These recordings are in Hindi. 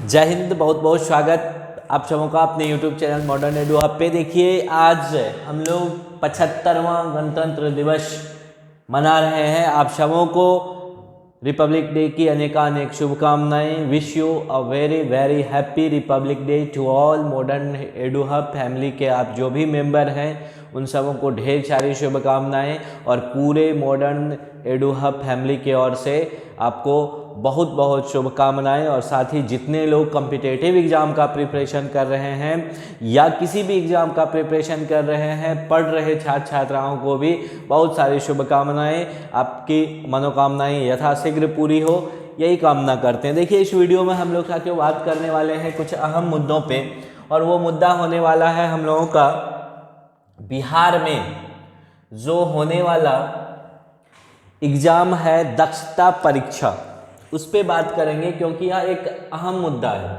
जय हिंद, बहुत बहुत स्वागत आप सबों का अपने YouTube channel modern edu hub पे। देखिए, आज हम लोग 75वां गणतंत्र दिवस मना रहे हैं। आप सबों को रिपब्लिक डे की अनेकानेक शुभकामनाएं। Wish you a very very happy republic day to all modern edu hub family के आप जो भी मेंबर हैं उन सबों को ढेर सारी शुभकामनाएं। और पूरे मॉडर्न एडू हब फैमिली की ओर से आपको बहुत बहुत शुभकामनाएं। और साथ ही जितने लोग कॉम्पिटिटिव एग्ज़ाम का प्रिपरेशन कर रहे हैं या किसी भी एग्ज़ाम का प्रिपरेशन कर रहे हैं, पढ़ रहे छात्र छात्राओं को भी बहुत सारी शुभकामनाएं। आपकी मनोकामनाएं यथाशीघ्र पूरी हो, यही कामना करते हैं। देखिए, इस वीडियो में हम लोग क्या बात करने वाले हैं कुछ अहम मुद्दों पे, और वो मुद्दा होने वाला है हम लोगों का बिहार में जो होने वाला एग्ज़ाम है दक्षता परीक्षा, उस पर बात करेंगे क्योंकि यह एक अहम मुद्दा है।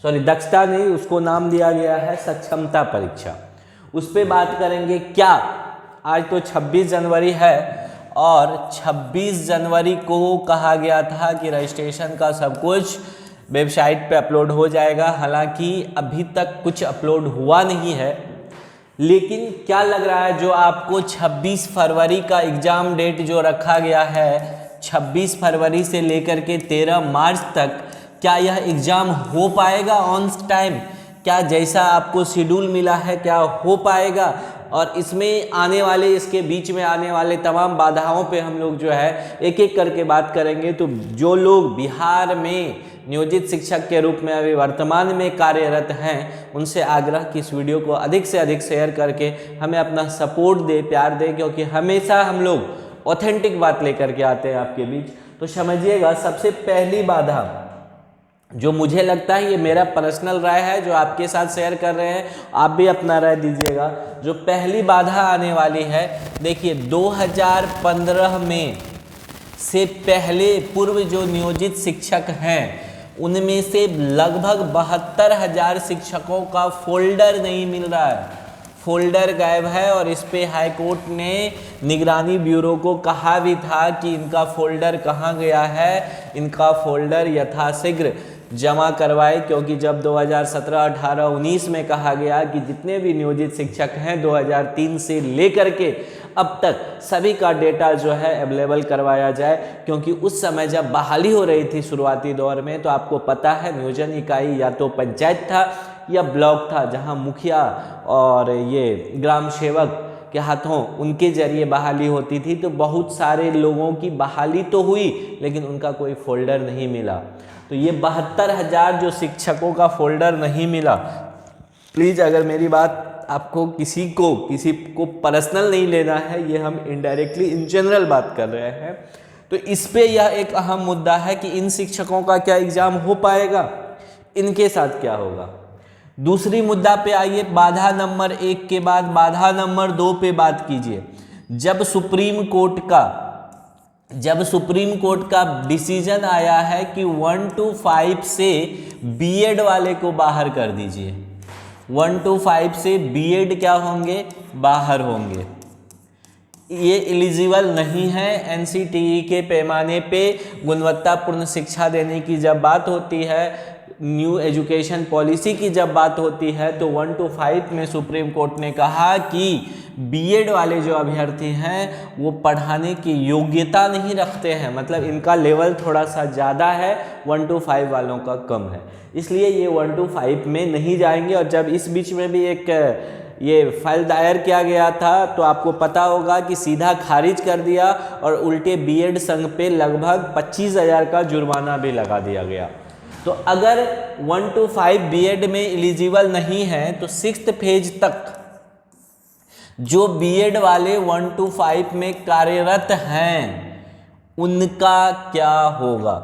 सॉरी, दक्षता नहीं, उसको नाम दिया गया है सक्षमता परीक्षा। उस पर बात करेंगे। क्या आज तो 26 जनवरी है और 26 जनवरी को कहा गया था कि रजिस्ट्रेशन का सब कुछ वेबसाइट पे अपलोड हो जाएगा। हालांकि अभी तक कुछ अपलोड हुआ नहीं है, लेकिन क्या लग रहा है जो आपको 26 फरवरी का एग्ज़ाम डेट जो रखा गया है, 26 फरवरी से लेकर के 13 मार्च तक, क्या यह एग्ज़ाम हो पाएगा ऑन टाइम? क्या जैसा आपको शेड्यूल मिला है क्या हो पाएगा? और इसमें आने वाले, इसके बीच में आने वाले तमाम बाधाओं पे हम लोग जो है एक एक करके बात करेंगे। तो जो लोग बिहार में नियोजित शिक्षक के रूप में अभी वर्तमान में कार्यरत हैं, उनसे आग्रह कि इस वीडियो को अधिक से अधिक शेयर करके हमें अपना सपोर्ट दे, प्यार दे, क्योंकि हमेशा हम लोग ऑथेंटिक बात लेकर के आते हैं आपके बीच। तो समझिएगा, सबसे पहली बाधा जो मुझे लगता है, ये मेरा पर्सनल राय है जो आपके साथ शेयर कर रहे हैं, आप भी अपना राय दीजिएगा। जो पहली बाधा आने वाली है, देखिए 2015 में से पहले पूर्व जो नियोजित शिक्षक हैं उनमें से लगभग 72,000 शिक्षकों का फोल्डर नहीं मिल रहा है। फोल्डर गायब है और इस पे हाई कोर्ट ने निगरानी ब्यूरो को कहा भी था कि इनका फोल्डर कहाँ गया है, इनका फोल्डर यथाशीघ्र जमा करवाए। क्योंकि जब 2017, 18, 19 में कहा गया कि जितने भी नियोजित शिक्षक हैं 2003 से लेकर के अब तक सभी का डेटा जो है अवेलेबल करवाया जाए, क्योंकि उस समय जब बहाली हो रही थी शुरुआती दौर में, तो आपको पता है नियोजन इकाई या तो पंचायत था या ब्लॉक था, जहां मुखिया और ये ग्राम सेवक के हाथों उनके जरिए बहाली होती थी। तो बहुत सारे लोगों की बहाली तो हुई, लेकिन उनका कोई फोल्डर नहीं मिला। तो ये 72,000 जो शिक्षकों का फोल्डर नहीं मिला, प्लीज़ अगर मेरी बात आपको किसी को पर्सनल नहीं लेना है, ये हम इनडायरेक्टली इन जनरल बात कर रहे हैं। तो इस पे यह एक अहम मुद्दा है कि इन शिक्षकों का क्या एग्ज़ाम हो पाएगा, इनके साथ क्या होगा। दूसरी मुद्दा पे आइए, बाधा नंबर 1 के बाद बाधा नंबर 2 पे बात कीजिए। जब सुप्रीम कोर्ट का डिसीजन आया है कि 1 to 5 से बीएड वाले को बाहर कर दीजिए, 1 to 5 से बीएड क्या होंगे, बाहर होंगे, ये एलिजिबल नहीं है। एनसीटीई के पैमाने पे गुणवत्तापूर्ण शिक्षा देने की जब बात होती है, न्यू एजुकेशन पॉलिसी की जब बात होती है, तो 1 to 5 में सुप्रीम कोर्ट ने कहा कि बीएड वाले जो अभ्यर्थी हैं वो पढ़ाने की योग्यता नहीं रखते हैं, मतलब इनका लेवल थोड़ा सा ज़्यादा है, 1 to 5 वालों का कम है, इसलिए ये 1 to 5 में नहीं जाएंगे। और जब इस बीच में भी एक ये फाइल दायर किया गया था, तो आपको पता होगा कि सीधा खारिज कर दिया और उल्टे बीएड संघ पे लगभग 25,000 का जुर्माना भी लगा दिया गया। तो अगर 1 to 5 बीएड में एलिजिबल नहीं है, तो 6th फेज तक जो बीएड वाले 1 to 5 में कार्यरत हैं उनका क्या होगा?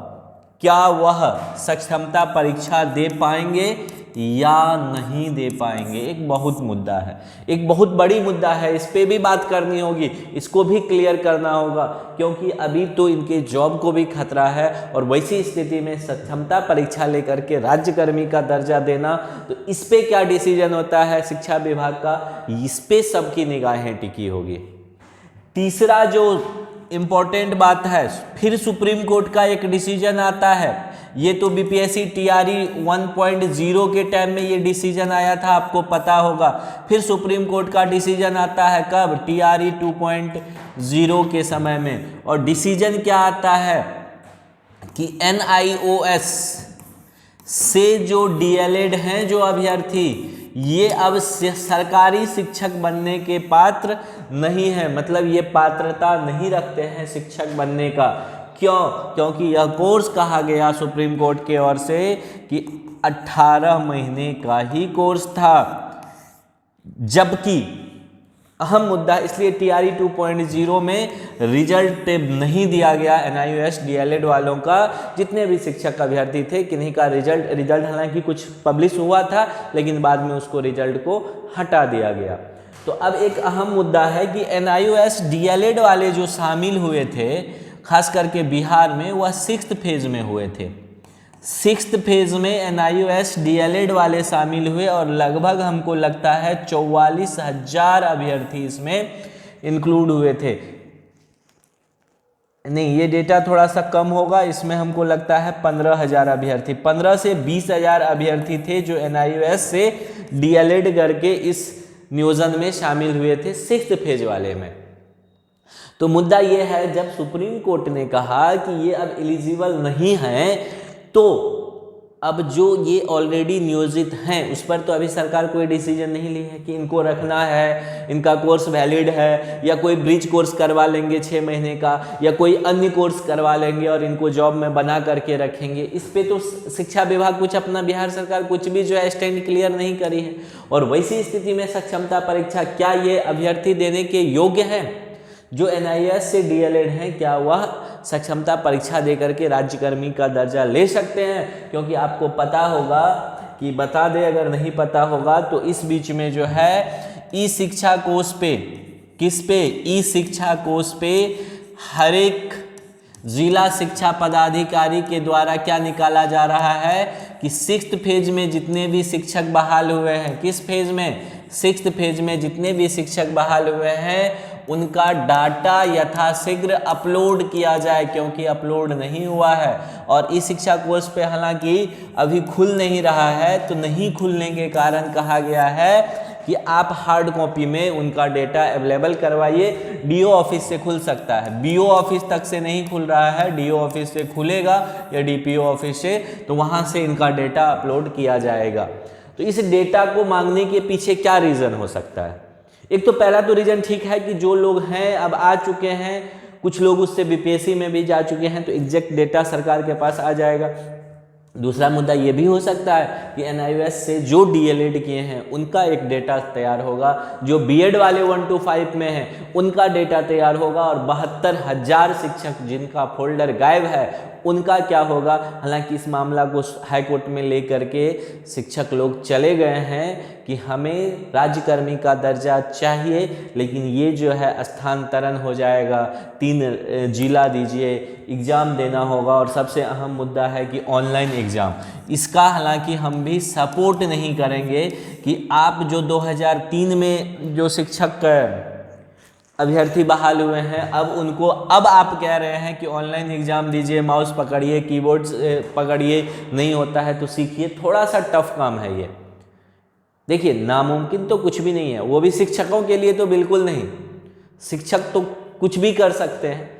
क्या वह सक्षमता परीक्षा दे पाएंगे या नहीं दे पाएंगे? एक बहुत मुद्दा है, एक बहुत बड़ी मुद्दा है, इस पे भी बात करनी होगी, इसको भी क्लियर करना होगा, क्योंकि अभी तो इनके जॉब को भी खतरा है। और वैसी स्थिति में सक्षमता परीक्षा लेकर के राज्यकर्मी का दर्जा देना, तो इस पे क्या डिसीजन होता है शिक्षा विभाग का, इस पे सबकी निगाहें टिकी होगी। तीसरा जो इम्पोर्टेंट बात है, फिर सुप्रीम कोर्ट का एक डिसीजन आता है। ये तो बीपीएससी टीआरई 1.0 के टाइम में ये डिसीजन आया था, आपको पता होगा। फिर सुप्रीम कोर्ट का डिसीजन आता है कब? टीआरई 2.0 के समय में। और डिसीजन क्या आता है कि NIOS से जो डीएलएड हैं जो अभ्यर्थी, ये अब सरकारी शिक्षक बनने के पात्र नहीं है, मतलब ये पात्रता नहीं रखते हैं शिक्षक बनने का। क्यों? क्योंकि यह कोर्स कहा गया सुप्रीम कोर्ट की ओर से कि 18 महीने का ही कोर्स था। जबकि अहम मुद्दा, इसलिए टीआरई 2.0 में रिजल्ट नहीं दिया गया NIOS डीएलएड वालों का। जितने भी शिक्षक अभ्यर्थी थे, किन्हीं का रिजल्ट हालांकि कुछ पब्लिश हुआ था, लेकिन बाद में उसको रिजल्ट को हटा दिया गया। तो अब एक अहम मुद्दा है कि NIOS डीएलएड वाले जो शामिल हुए थे, खास करके बिहार में, वह 6th फेज में हुए थे। 6th फेज में NIOS डीएलएड वाले शामिल हुए और लगभग हमको लगता है 44,000 अभ्यर्थी इसमें इंक्लूड हुए थे। नहीं, ये डेटा थोड़ा सा कम होगा, इसमें हमको लगता है 15,000 अभ्यर्थी, 15 से 20,000 अभ्यर्थी थे जो NIOS से डीएलएड करके इस नियोजन में शामिल हुए थे 6th फेज वाले में। तो मुद्दा ये है, जब सुप्रीम कोर्ट ने कहा कि ये अब एलिजिबल नहीं है, तो अब जो ये ऑलरेडी नियोजित हैं उस पर तो अभी सरकार कोई डिसीजन नहीं ली है कि इनको रखना है, इनका कोर्स वैलिड है, या कोई ब्रिज कोर्स करवा लेंगे 6 महीने का, या कोई अन्य कोर्स करवा लेंगे और इनको जॉब में बना करके रखेंगे। इस पे तो शिक्षा विभाग कुछ, अपना बिहार सरकार कुछ भी जो है स्टैंड क्लियर नहीं करी है। और वैसी स्थिति में सक्षमता परीक्षा क्या ये अभ्यर्थी देने के योग्य हैं? जो NIOS से डीएलएड हैं, क्या वह सक्षमता परीक्षा देकर के राज्यकर्मी का दर्जा ले सकते हैं? क्योंकि आपको पता होगा कि, बता दे अगर नहीं पता होगा तो, इस बीच में जो है ई शिक्षा कोष पे, किस पे? ई शिक्षा कोष पे हर एक जिला शिक्षा पदाधिकारी के द्वारा क्या निकाला जा रहा है कि 6th फेज में जितने भी शिक्षक बहाल हुए हैं, किस फेज में? 6th फेज में जितने भी शिक्षक बहाल हुए हैं उनका डाटा यथाशीघ्र अपलोड किया जाए, क्योंकि अपलोड नहीं हुआ है। और ई शिक्षा कोर्स पे हालांकि अभी खुल नहीं रहा है, तो नहीं खुलने के कारण कहा गया है कि आप हार्ड कॉपी में उनका डेटा अवेलेबल करवाइए। DO ऑफिस से खुल सकता है, BO ऑफिस तक से नहीं खुल रहा है, DO ऑफिस से खुलेगा या DPO ऑफिस से, तो वहाँ से इनका डेटा अपलोड किया जाएगा। तो इस डेटा को मांगने के पीछे क्या रीज़न हो सकता है? एक तो पहला तो रीज़न ठीक है कि जो लोग हैं अब आ चुके हैं, कुछ लोग उससे बीपीएससी में भी जा चुके हैं, तो एग्जैक्ट डेटा सरकार के पास आ जाएगा। दूसरा मुद्दा ये भी हो सकता है कि NIOS से जो डीएलएड किए हैं उनका एक डेटा तैयार होगा, जो बीएड वाले 1 to 5 में हैं उनका डेटा तैयार होगा, और 72,000 शिक्षक जिनका फोल्डर गायब है उनका क्या होगा। हालांकि इस मामला को हाई कोर्ट में लेकर के शिक्षक लोग चले गए हैं कि हमें राज्यकर्मी का दर्जा चाहिए, लेकिन ये जो है स्थानांतरण हो जाएगा, 3 जिला दीजिए, एग्ज़ाम देना होगा। और सबसे अहम मुद्दा है कि ऑनलाइन एग्ज़ाम, इसका हालांकि हम भी सपोर्ट नहीं करेंगे कि आप जो 2003 में जो शिक्षक अभ्यर्थी बहाल हुए हैं, अब आप कह रहे हैं कि ऑनलाइन एग्ज़ाम दीजिए, माउस पकड़िए, कीबोर्ड पकड़िए, नहीं होता है तो सीखिए। थोड़ा सा टफ काम है ये। देखिए, नामुमकिन तो कुछ भी नहीं है, वो भी शिक्षकों के लिए तो बिल्कुल नहीं। शिक्षक तो कुछ भी कर सकते हैं,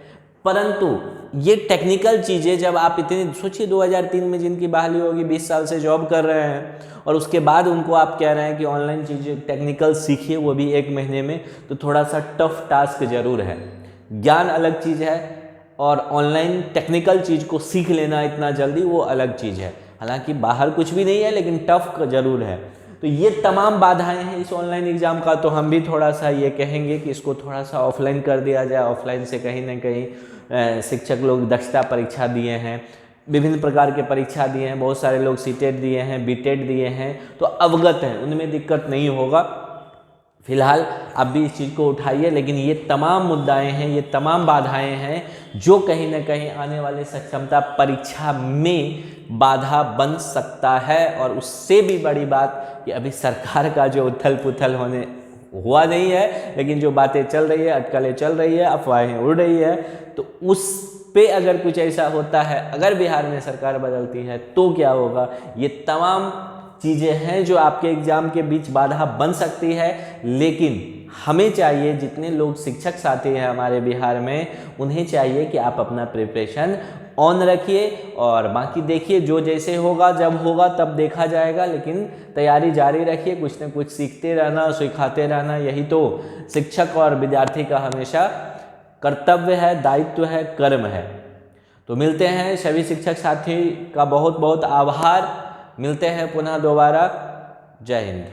परंतु ये टेक्निकल चीज़ें जब आप इतनी सोचिए, 2003 में जिनकी बहाली होगी 20 साल से जॉब कर रहे हैं, और उसके बाद उनको आप कह रहे हैं कि ऑनलाइन चीज़ें टेक्निकल सीखिए, वो भी 1 महीने में, तो थोड़ा सा टफ टास्क जरूर है। ज्ञान अलग चीज़ है और ऑनलाइन टेक्निकल चीज़ को सीख लेना इतना जल्दी वो अलग चीज़ है। हालांकि बाहर कुछ भी नहीं है, लेकिन टफ जरूर है। तो ये तमाम बाधाएं हैं इस ऑनलाइन एग्ज़ाम का, तो हम भी थोड़ा सा ये कहेंगे कि इसको थोड़ा सा ऑफलाइन कर दिया जाए। ऑफलाइन से कहीं ना कहीं शिक्षक लोग दक्षता परीक्षा दिए हैं, विभिन्न प्रकार के परीक्षा दिए हैं, बहुत सारे लोग सीटेट दिए हैं, बीटेट दिए हैं, तो अवगत हैं, उनमें दिक्कत नहीं होगा। फिलहाल आप भी इस चीज़ को उठाइए, लेकिन ये तमाम मुद्दाएं हैं, ये तमाम बाधाएं हैं जो कहीं ना कहीं आने वाले सक्षमता परीक्षा में बाधा बन सकता है। और उससे भी बड़ी बात कि अभी सरकार का जो उथल पुथल हुआ नहीं है, लेकिन जो बातें चल रही है, अटकलें चल रही है, अफवाहें उड़ रही है, तो उस पे अगर कुछ ऐसा होता है, अगर बिहार में सरकार बदलती है तो क्या होगा, ये तमाम चीज़ें हैं जो आपके एग्जाम के बीच बाधा बन सकती है। लेकिन हमें चाहिए, जितने लोग शिक्षक साथी हैं हमारे बिहार में, उन्हें चाहिए कि आप अपना प्रिपरेशन ऑन रखिए और बाकी देखिए जो जैसे होगा, जब होगा तब देखा जाएगा, लेकिन तैयारी जारी रखिए। कुछ न कुछ सीखते रहना, सिखाते रहना, यही तो शिक्षक और विद्यार्थी का हमेशा कर्तव्य है, दायित्व है, कर्म है। तो मिलते हैं, सभी शिक्षक साथी का बहुत बहुत आभार। मिलते हैं पुनः दोबारा। जय हिंद।